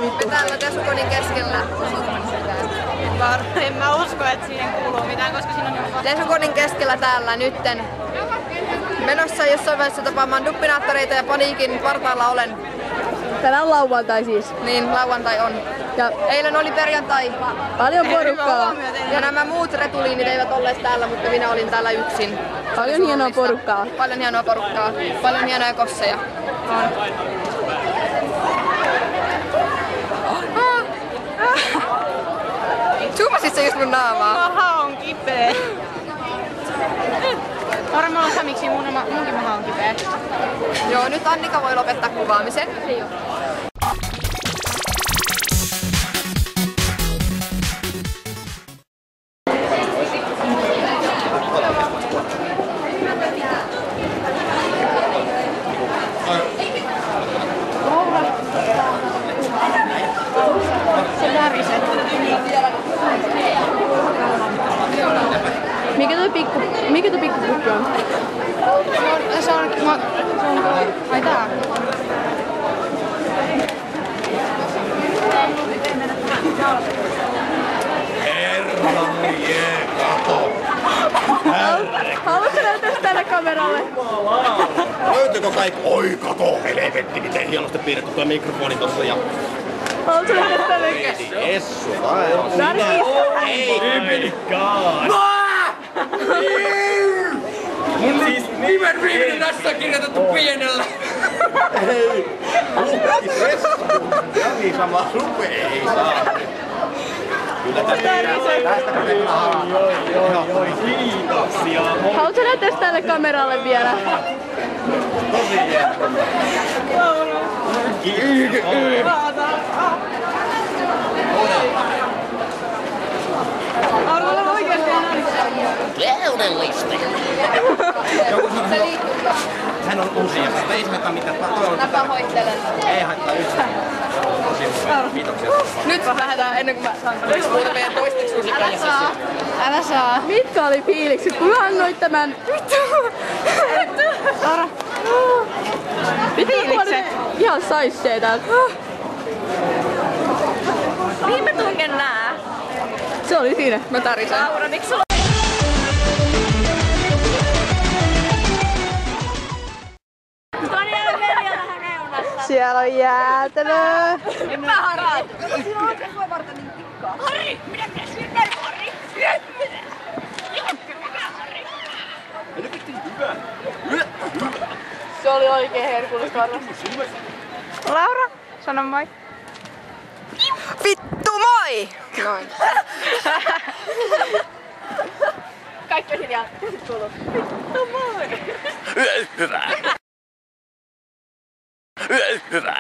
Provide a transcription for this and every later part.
vittu? Me täällä Tesukonin keskellä. En mä usko, että siihen kuuluu mitään, koska siinä on niinku Tesukonin keskellä täällä nytten. Menossa jossain vaiheessa tapaamaan Duppinaattoreita ja Paniikin partaalla olen. Tänään lauantai siis. Niin, lauantai on. Ja eilen oli perjantai. paljon porukkaa. Ja nämä muut retuliinit eivät olleet täällä, mutta minä olin täällä yksin. Paljon hienoa porukkaa. Paljon hienoa porukkaa. Paljon hienoja kosseja. On. Zoomasit sä just mun naamaa? maha on kipeä. Varmaan samiksi munkin maha on kipeä. Joo, nyt Annika voi lopettaa kuvaamisen. Se väriset. Mikä tuo pikkupukki on? Se on ai tää. Herranjee, kato! Haluatko näyttää tälle kameralle? Löytyykö kaikki? Oi, kato! Helvetti, miten hienosti piirretty tuo mikrofoni tossa ja... Haluatko näyttää tälle? Essu, vai on sinä? Ei! Mun siis nimen viimeinen tässä on kirjoitettu pienellä. Ei! Lukkis Essu! Jani sama rupe ei saa. Kyllä tästä kyllä Joo, kiitoksia. Haluatko näyttää tälle kameralle vielä? tosi hieno. On oikeesti Täydellistä! Hän on uusi ja ei haittaa mitään. Mä pahoittelen. Ei haittaa yhtään. Kiitoksia. Nyt lähdetään ennen kuin mä saan muuten meidän toisteksi musiikkallisessa. Älä saa. Mitkä oli fiilikset, kun annoit tämän? Laura. Fiilikset? Ihan saissee täältä. Mihin mä tunken nää? Se oli siinä. Mä tärisen. Laura, miksi sulla Siellä on jäätelöä. Mä harraat. Harri, minä käsin näin, Harri! Se oli oikein herkullista varmasti. Laura, sano moi. Vittu moi! Noin. Kaikki on hiljaa. Hyvä. Hyvä.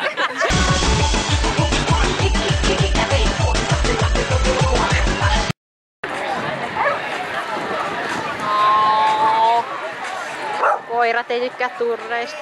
Koirat ei tykkää turreista.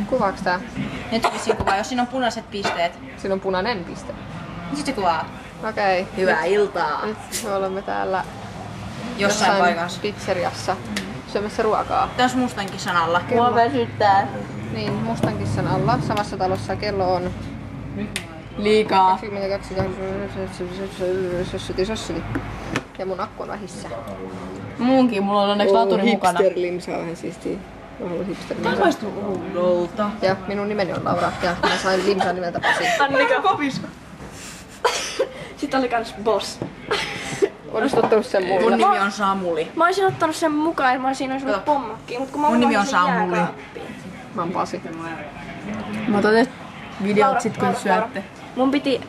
Kuvaaks tää? Nyt vissiin kuvaa, jos siinä on punaiset pisteet. Siinä on punainen piste. Sitten se kuvaa. Okei. Hyvää iltaa. Nyt me olemme täällä Jossain paikassa. pizzeriassa syömässä ruokaa. Tässä Mustan kissan alla. Mua väsyttää. Niin, Mustan kissan alla. Samassa talossa kello on Liikaa. 22. Sossiti. Ja mun akku on vähissä. Muunkin, mulla on onneksi laturi mukana. Hipsterlimsa on ihan siistiä. Mä haluan hipsterlimsa. Maistuu uudolta. Ja minun nimeni on Laura ja mä sain limsan nimeltä Pasi. Annika Popis. Sitten oli kans Boss. Olis ottanut sen mulle. Mun nimi on Samuli. Mä oisin ottanut sen mukaan, että mä olisin ollut pommakkiin, mutta kun mä Mun nimi on unohdin sen Samuli. jääkaappiin. Mä oon Pasi. Mä otan teet videot sit kun syötte. Mun piti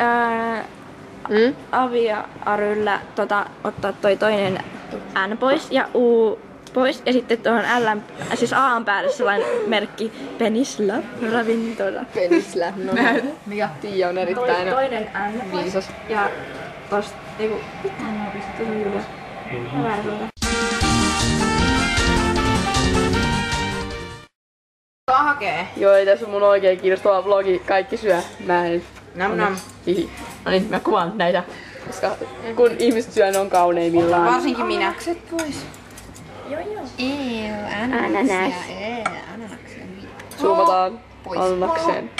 Avia-Aryllä ottaa toi toinen N pois ja U pois ja sitten tuohon L, siis A päälle sellainen merkki Penisla ravintola. Penislä. No mikä? Tiia on erittäin Toinen N pois viisas. ja tosta eiku, mitä mä pistin ylös? Mä makee. Joo, ei tässä on mun oikein kiinnostava vlogi. Kaikki syö. Mä en. Nam. Hihi. No niin, mä kuvaan näitä. Koska kun ihmiset syö, ne on kauneimmillaan. Varsinkin minä. Ananas. Zoomataan Pois. annakseen.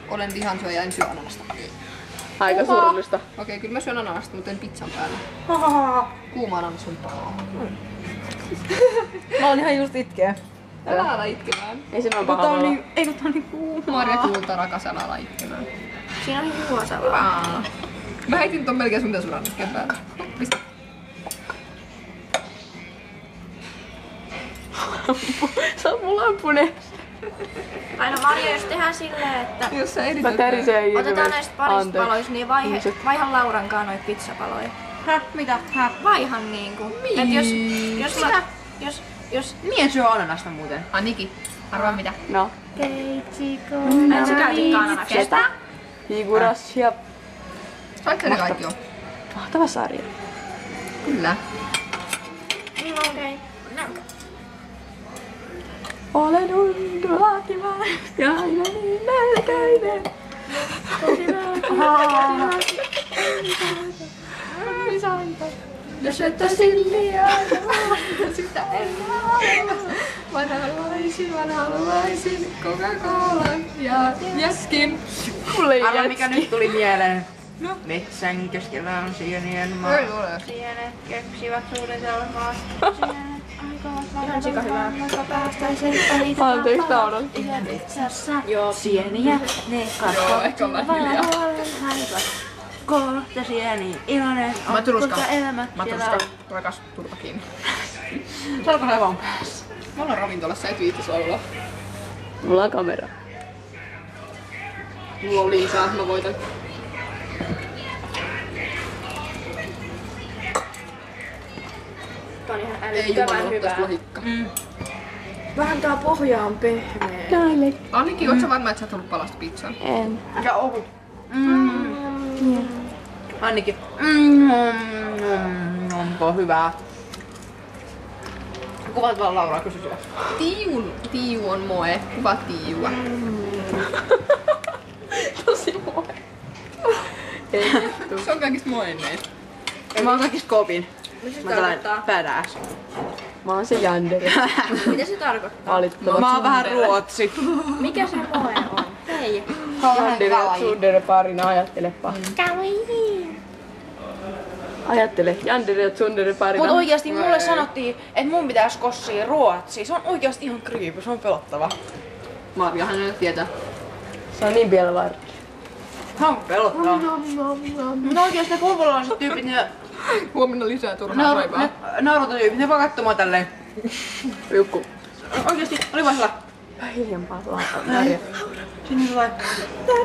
Olen lihansyöjä, en syö ananasta. Aika surullista. Okei, kyllä mä syön ananasta, mutta en pizzan päällä. Kuuma ananas on pahaa. Mä oon ihan just itkeä. Älä ala itkemään. Ei se noin paha olla. Eikö tää on niin kuuma? Marja Kulta rakas, älä ala itkemään. Siinä on juosalaa. Mä heitin ton melkein sun annakkeen päälle. Pistä. Sä oot mun lampunen. Aina Marja, jos tehdään silleen, että Jos sä Mä editoit tärisee ihmiset. otetaan näistä parista Anteeksi. paloista, niin vaihan Laurankaan noita pizzapaloja. Häh? Mitä? Häh? Vaihan niinku. Et jos Mien syö ananasta muuten? Aniki, arvaa mitä? No. en sä käytitkään ananaksesta. Higurasia. Saitko sä ne kaikki jo? Mahtava sarja. Kyllä. Okei. Olen undulaattiva ja aina niin nälkäinen. Jos et silliä, sitä en halua. Vaan haluaisin Coca-Colan ja jäskin. Mulle ei Arva mikä nyt tuli mieleen. No. Metsän keskellä on sienien maa. Ei ole. Sienet keksivät suunnitelmaa. Ihan sika hyvää. Anteeksi, nauran. Joo. Sieniä, ne Joo, ehkä on vähän hiljaa. kohta sieni. Iloinen on Matruska. koko elämä. Matruska, rakas, turpa kiinni. Saanko ne vaan päässä? Me ollaan ravintolassa, et viittis laulaa. Mulla on kamera. Mulla on Liisaa, mä voitan. Tää on ihan Ei älyttömän jumala, tästä hyvää. lohikka. Vähän tää pohja on pehmeä. Anniki, oot sä varma, et sä oot tullut palasta pizzaa? En. Mikä ohut? Annikin. Onko hyvää? Kuvat vaan Lauraa, kysy syö. Tiu on moe. Kuva Tiiua. Tosi moi. Ei vittu. Se on kaikista moenneet. Mä oon kaikista kopin. Mitä se Mä tällainen tarkoittaa? badass. Mä oon se Yandere. Mitä se tarkoittaa? Valittavat Mä oon vähän ruotsi. Mikä se moe on? Hei. Yandere ja Tsundere parina, ajattelepa. Ajattele, Yandere ja Tsundere parina. Mut oikeasti mulle sanottiin, että mun pitäis kossia ruotsia. Se on oikeasti ihan creepy, se on pelottava. Marjahan ei tietää. Se on niin vielä vartti. Se on pelottava. Mutta oikeasti ne kouvolaiset tyypit, ne Huomenna lisää turhaa raivaa. naurutotyypit, ne vaan kattoo mua tälleen. Jukku. Oikeasti, oli vaan sellainen. Vähän hiljempaa Marja. Siinä on sellainen,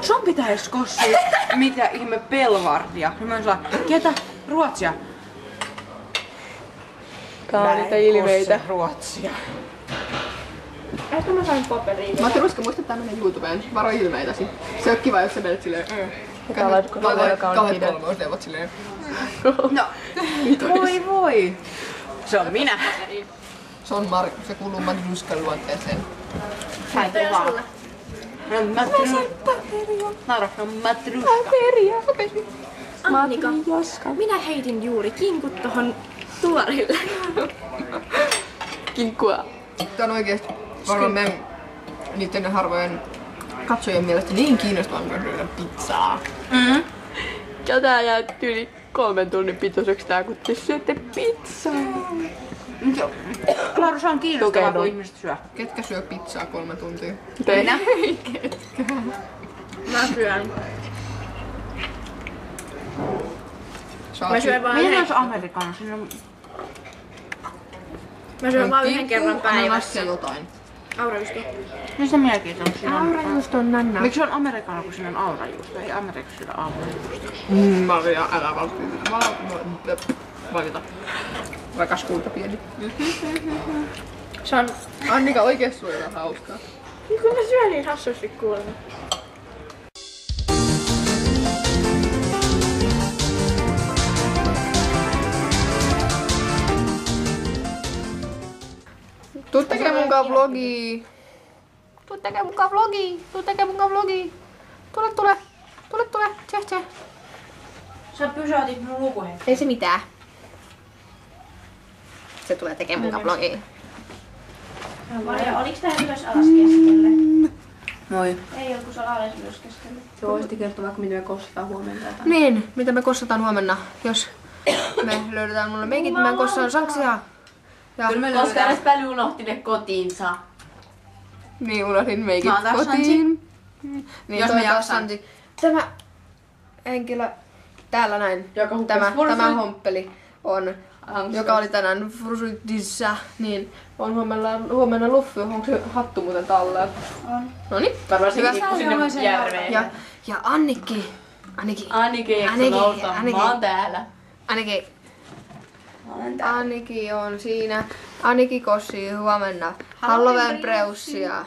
sun pitäis kossia mitä ihme pelvardia. Ja mä oon sellainen, ketä? Ruotsia. Kauniita ilmeitä. Ruotsia. Ehkä mä sain paperiin. Matruska, muista tää menee YouTubeen. Varo ilmeitäsi. Se on kiva, jos sä menet silleen. Tällaiset kuvaa, joka on Kauheat pidä. kolmoisneuvot silleen. No, voi. Se on minä. Se on se kuuluu Matruskan luonteeseen. Häitä vaan. Naura, no matruska. Annika, minä heitin juuri kinkut tohon tuorille. Kinkkua. Tää on oikeesti varmaan meidän niitten harvojen katsojien mielestä niin kiinnostavaa kuin syödä pizzaa. Ja tää jää yli 3 tunnin pituiseksi tää, kun te syötte pizzaa. Klaaru, se on kiinnostavaa, kun ihmiset syö. Ketkä syö pizzaa 3 tuntia? Minä? Mä syön. Mä syön vaan Meidän yhden, on se amerikano, siinä on... mä syön vaan yhden kerran päivässä. Ananassia jotain. Aurajuusto. Niin sitä minäkin sanon, siinä on... Aurajuusto on nanna. Miksi se on amerikano, kun siinä on aurajuusto? Ei Amerikassa syödä aurajuusto. Maria, älä vaan valita. Rakas kultapieni. Se on... Annika oikeesti sulla on hauskaa. Kun mä syön niin hassusti kuulemma. Tuu tekee munkaan vlogia. Tuu tekee mukaan vlogia. Tuu tekee mukaan vlogia. Tule. Tse. Sä pysäytit mun lukuhetki. Ei se mitään. Se tulee tekemään mukaan vlogia. Maria, oliks tää ylös alas keskelle? Moi. Ei oo, kun se on alas ylös keskelle. Sä voisitte kertoa vaikka mitä me kossataan huomenna jotain. Niin, mitä me kossataan huomenna, jos me löydetään mulle meikit, mä kossaan saksia. Ja Kyllä me Koska löydetään. edes Päly unohti ne kotiinsa. niin unohdin meikit Mä oon taas kotiin. Niin, Jos toi mä taas jaksan. Santi. Tämä henkilö täällä näin, Joka huppeli tämä homppeli on, joka oli tänään Frusutissa, niin on huomenna Luffi. Onko se hattu muuten talleen? On. Noniin. Varmaan se Hyvä. tippui sinne järveen. Ja Annikki. Annike, mä oon täällä. Anniki on siinä. Anniki kossii huomenna Halloween preussia.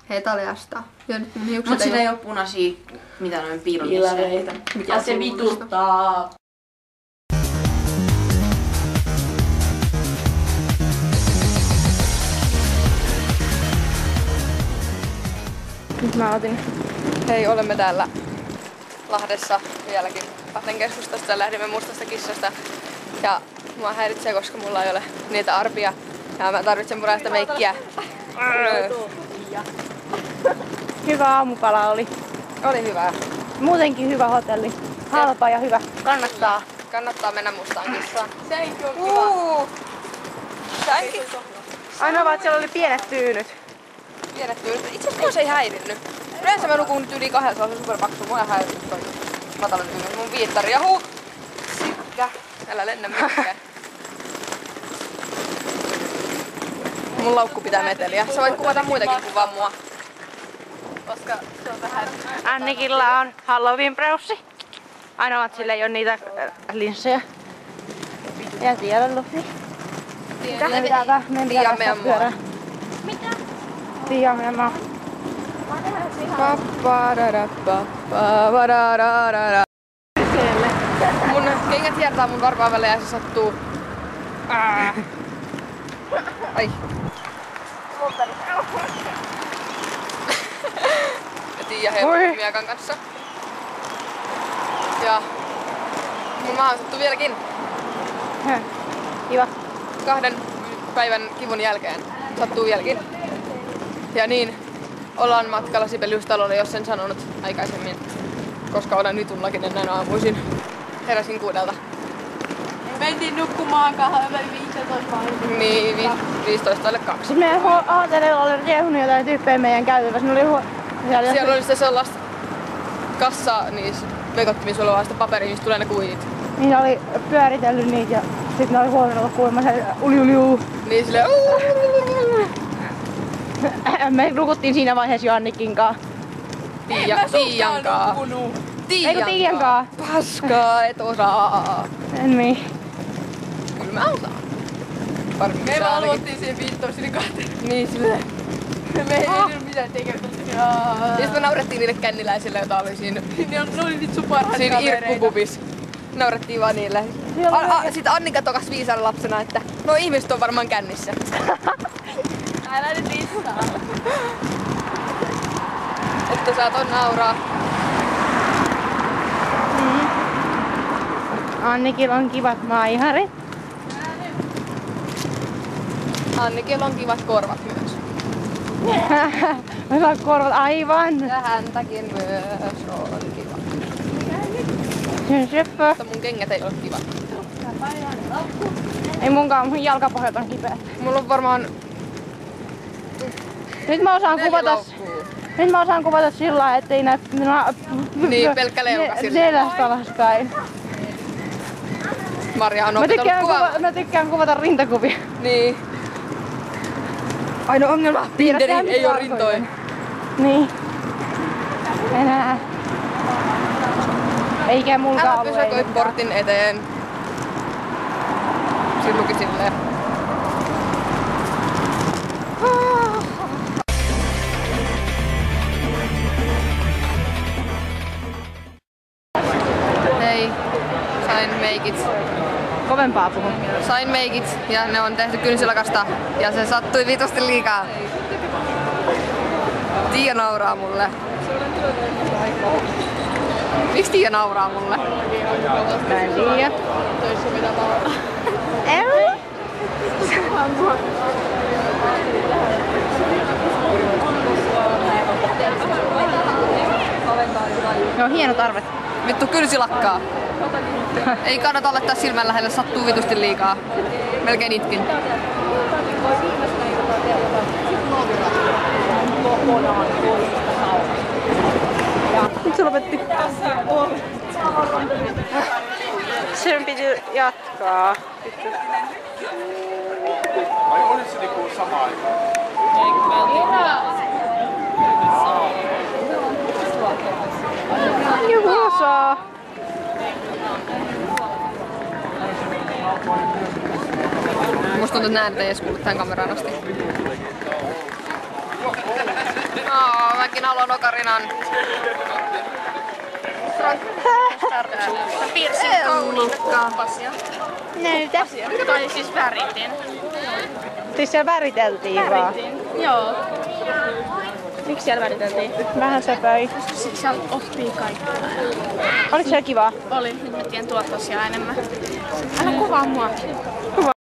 Hetaliasta. Ja nyt mun hiukset Mut siinä ei ei oo punaisia, mitä noin Pilareita. Mikä Ja se surullista. vituttaa. Nyt mä otin. Hei, olemme täällä Lahdessa vieläkin Lahden keskustassa ja lähdimme Mustasta kissasta. Ja mua häiritsee, koska mulla ei ole niitä arpia. Ja mä tarvitsen punaista meikkiä. Hyvä aamupala oli. Oli hyvä. Muutenkin hyvä hotelli. Halpa ja hyvä. Kannattaa. Kannattaa mennä Mustaan kissaan. Sänki on kiva. Sänki. Ainoa vaan, että siellä oli pienet tyynyt. Pienet tyynyt. Itse asiassa mua se ei häirinnyt. Yleensä mä nukun nyt yli 2, se on superpaksu. Mua ei häirinnyt toi matalan tyynyt. Mun viittari jahuu. Sikkä. Älä lennä mihinkään. Mun laukku pitää meteliä. Sä voit kuvata muitakin kuin vaan mua. Koska se on vähän... Annikilla on Halloween-preussi. Ainoa, että sillä ei ole niitä linssejä. Ja tiedä Luffy. Meidän pitää meidän mua. pyörää. Mitä? Tiia meidän maa. Mun kengät hiertää mun varpaan väliin ja se sattuu. Ai. Ja Tiia heiluu miekan kanssa. Ja mun maahan sattuu vieläkin Kiva. 2 päivän kivun jälkeen. Sattuu vieläkin. Ja niin, ollaan matkalla Sibeliustalolle, jos en sanonut aikaisemmin. Koska olen vitunlakinen näin aamuisin. Heräsin 6. Mentiin nukkumaan 15 Niin, 15:2. Sitten meidän hotellilla oli riehunut jotain tyyppejä meidän käytävässä. Ne oli Siellä oli sitten sellaista kassa niissä vekottimissa olevasta paperia, mistä tulee ne kuitit. Niin oli pyöritellyt niitä ja sit ne oli huomannut kuulemma se uliuliu. Niin silleen Me nukuttiin siinä vaiheessa jo Annikin kaa. Tiijankaa. Eikö Tiian kaa? Paskaa, et osaa. En niin. Kyllä mä osaan. Varmasti Me sä vaan ainakin. luottiin siihen viittoon sinne kahteen. Niin silleen. Me ei ole mitään tekemistä. Ja sit me naurettiin niille känniläisille, joita oli siinä Ne oli nyt sun parhaat siinä kavereita. irkkupubis. Naurettiin vaan niille. Sitten Annika tokas viisaan lapsena, että no ihmiset on varmaan kännissä. Älä nyt listaa. Että saatoin nauraa. Annikilla on kivat maiharit. Annikilla on kivat korvat myös. Hyvät korvat, aivan. Ja häntäkin myös on kiva. Söppö. Mutta mun kengät ei ole kivat. Ei munkaan, mun jalkapohjat on kipeät. Mulla on varmaan Nyt mä osaan 4 kuvata. loukkuu. Nyt mä osaan kuvata sillä lailla, ettei näy Niin, pelkkä leuka sillä. selästä alaspäin. Marja on opettanut kuvaamaan. Mä tykkään kuvata rintakuvia. Niin. Ainoa ongelma. Tinderi ei oo rintoja. Niin. Enää. Eikä mulkaan Älä ollut. pysäköi portin eteen. Siinä luki silleen. Hei, sain meikit. Kovempaa puhua. Sain meikit ja ne on tehty kynsilakasta ja se sattui vitusti liikaa. Tiia nauraa mulle. Miksi Tiia nauraa mulle? Mä en tiedä. Joo, hienot arvet. Vittu kylsi lakkaa. Ei kannata laittaa silmän lähelle, sattuu vitusti liikaa. Melkein itkin. Nyt se lopetti. Sen piti jatkaa. Vai olis se niinku samaan aikaan? Joku osaa. Musta tuntuu, että näen, että ei edes kuulu tän kameraan asti. Mäkin haluan okarinan. Piirsin kauniikka. Näytä. Tai siis väritin. Siis siellä väriteltiin vaan. Joo. Miksi siellä väriteltiin? Vähän söpöi. Sitten siellä oppii kaikkea. Oliko siellä kivaa? Oli, nyt mä tiedän tuoda tosiaan enemmän. Älä kuvaa mua. Kuva.